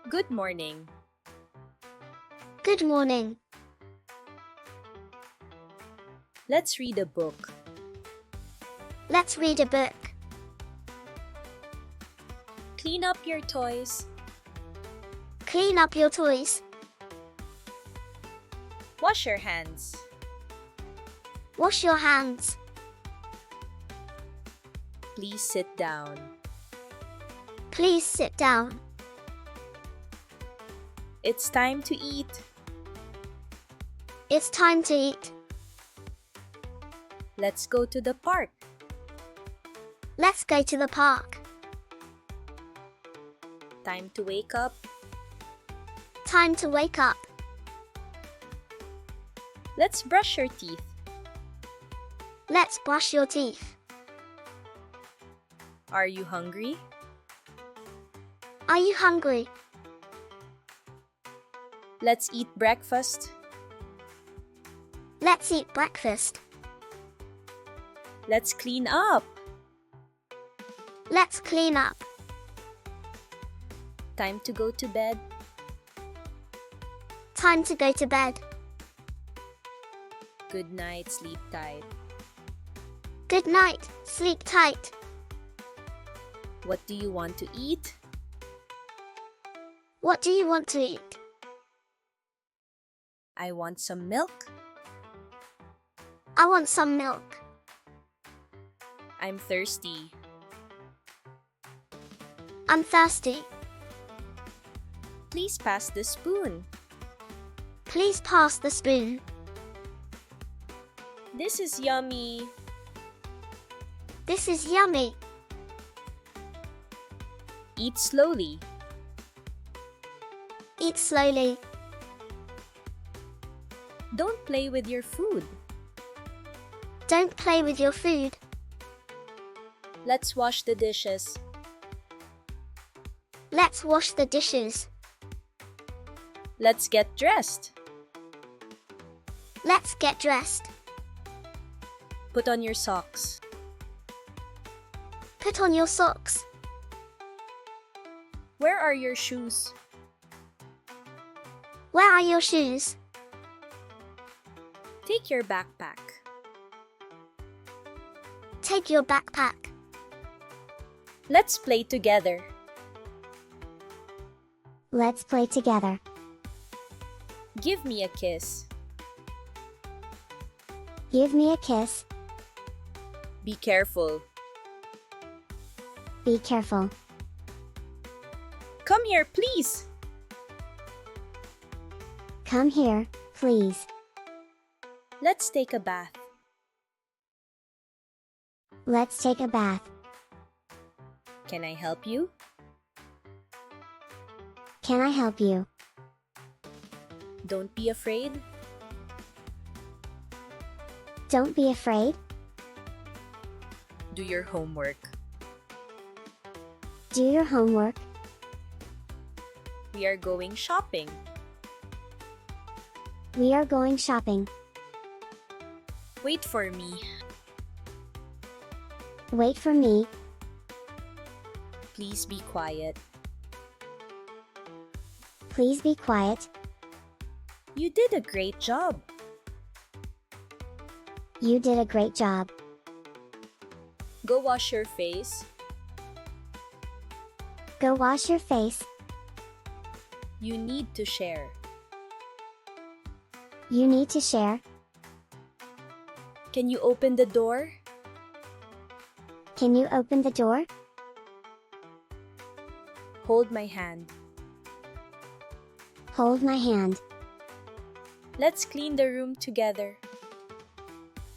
Good morning. Good morning. Let's read a book. Let's read a book. Clean up your toys. Clean up your toys. Wash your hands. Wash your hands. Please sit down. Please sit down. It's time to eat. It's time to eat. Let's go to the park. Let's go to the park. Time to wake up. Time to wake up. Let's brush your teeth. Let's brush your teeth. Are you hungry? Are you hungry? Let's eat breakfast. Let's eat breakfast. Let's clean up. Let's clean up. Time to go to bed. Time to go to bed. Good night, sleep tight. Good night. Sleep tight. What do you want to eat? What do you want to eat? I want some milk. I want some milk. I'm thirsty. I'm thirsty. Please pass the spoon. Please pass the spoon. This is yummy. This is yummy. Eat slowly. Eat slowly. Don't play with your food. Don't play with your food. Let's wash the dishes. Let's wash the dishes. Let's get dressed. Let's get dressed. Put on your socks. Put on your socks. Where are your shoes? Where are your shoes? Take your backpack. Take your backpack. Let's play together. Let's play together. Give me a kiss. Give me a kiss. Be careful. Be careful. Come here, please. Come here, please. Let's take a bath. Let's take a bath. Can I help you? Can I help you? Don't be afraid. Don't be afraid. Do your homework. Do your homework. We are going shopping. We are going shopping. Wait for me. Wait for me. Please be quiet. Please be quiet. You did a great job. You did a great job. Go wash your face. Go wash your face. You need to share. You need to share. Can you open the door? Can you open the door? Hold my hand. Hold my hand. Let's clean the room together.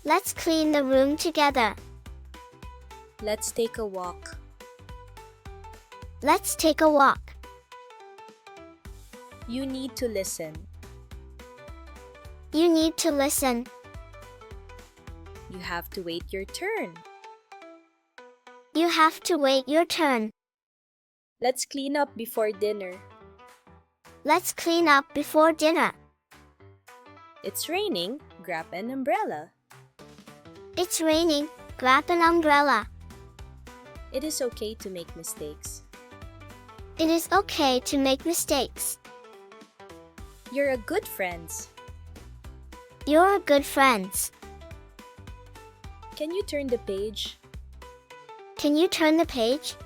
Let's clean the room together. Let's take a walk. Let's take a walk. You need to listen. You need to listen. You have to wait your turn. You have to wait your turn. Let's clean up before dinner. Let's clean up before dinner. It's raining. Grab an umbrella. It's raining. Grab an umbrella. It is okay to make mistakes. It is okay to make mistakes. You're a good friends. You're a good friends. Can you turn the page? Can you turn the page?